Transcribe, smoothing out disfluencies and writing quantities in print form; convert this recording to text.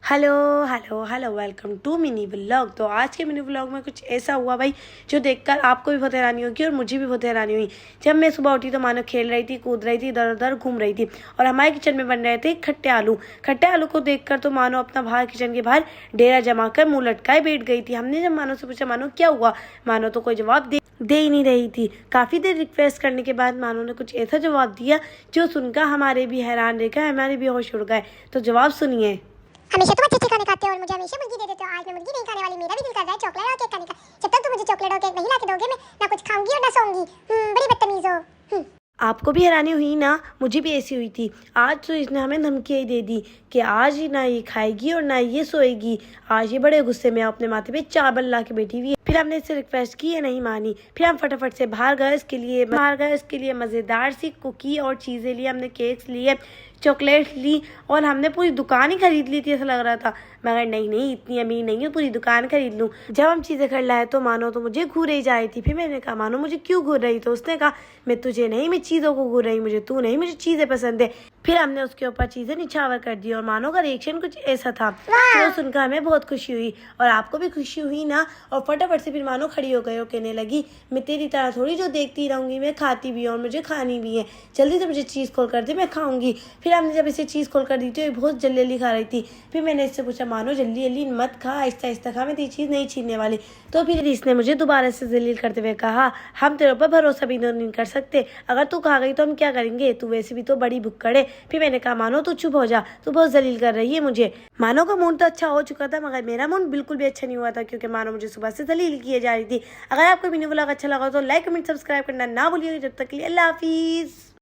Hello hello hello welcome to mini vlog. तो आज के मिनी व्लॉग में कुछ ऐसा हुआ भाई जो देखकर आपको भी बहुत हैरानी होगी और मुझे भी बहुत हैरानी हुई। जब मैं सुबह उठी तो मानो खेल रही थी, कूद रही थी, इधर उधर घूम रही थी और हमारे किचन में बन रहे थे खट्टे आलू। खट्टे आलू को देखकर तो मानो अपना बाहर किचन के बाहर डेरा जमा कर मुँह लटकाए बैठ गई थी। हमने जब मानो से पूछा मानो क्या हुआ, मानो तो कोई जवाब दे ही नहीं रही थी। काफ़ी देर रिक्वेस्ट करने के बाद मानो ने कुछ ऐसा जवाब दिया जो सुनकर हमारे भी हैरान रह गए, हमारे भी होश उड़ गए। तो जवाब सुनिए। हमेशा तुम अच्छे खाने खाते हो और मुझे हमेशा मुर्गी दे देते हो। आज मैं मुर्गी नहीं खाने वाली, मेरा भी दिल कर रहा है चॉकलेट और केक खाने का। जब तक तुम मुझे चॉकलेट और केक नहीं ला के दोगे मैं ना कुछ खाऊंगी और ना सोऊंगी। बड़ी बदतमीज हो। आपको भी हैरानी हुई ना, मुझे भी ऐसी हुई थी। आज तो इसने हमें धमकी ही दे दी कि आज ही ना ये खाएगी और ना ये सोएगी। आज ये बड़े गुस्से में अपने माथे पे चावल ला के बैठी हुई है। फिर हमने इससे रिक्वेस्ट की, ये नहीं मानी। फिर हम फटाफट से बाहर गए इसके लिए मज़ेदार सी कुकी और चीज़ें ली, हमने केक्स लिए, चॉकलेट ली और हमने पूरी दुकान ही खरीद ली थी ऐसा लग रहा था। मगर नहीं, इतनी अमीर नहीं हूँ पूरी दुकान खरीद लूँ। जब हम चीज़ें खरीद लाए तो मानो तो मुझे घूर ही जा रही थी। फिर मैंने कहा मानो मुझे क्यों घूर रही? तो उसने कहा मैं तुझे नहीं, मैं चीज़ों को घूर रही, मुझे तू नहीं, मुझे चीज़ें पसंद है। फिर हमने उसके ऊपर चीज़ें निछावर कर दी और मानो का रिएक्शन कुछ ऐसा था। तो सुनकर हमें बहुत खुशी हुई और आपको भी खुशी हुई ना। और फटाफट से फिर मानो खड़ी हो गई और कहने लगी मैं तेरी तरह थोड़ी जो देखती रहूँगी, मैं खाती भी हूँ और मुझे खानी भी है। जल्दी से मुझे चीज़ खोल कर दे, मैं खाऊंगी। फिर हमने जब इसे चीज़ खोल कर दी तो ये बहुत जल्दी जल्दी खा रही थी। फिर मैंने इससे पूछा मानो जल्दी जल्दी मत खा, आहिस्ता आहिस्ता खा, मैं तेरी चीज़ नहीं छीनने वाली। तो फिर इसने मुझे दोबारा से जलील करते हुए कहा हम तेरे ऊपर भरोसा भी नहीं कर सकते, अगर तू खा गई तो हम क्या करेंगे, तू वैसे भी तो बड़ी भुक्कड़ है। फिर मैंने कहा मानो तू चुप हो जा, तू बहुत जलील कर रही है मुझे। मानो का मूड तो अच्छा हो चुका था मगर मेरा मूड बिल्कुल भी अच्छा नहीं हुआ था क्योंकि मानो मुझे सुबह से जलील किए जा रही थी। अगर आपको मिनी व्लॉग अच्छा लगा तो लाइक कमेंट सब्सक्राइब करना ना भूलिएगा। जब तक के लिए अल्लाह हाफिज़।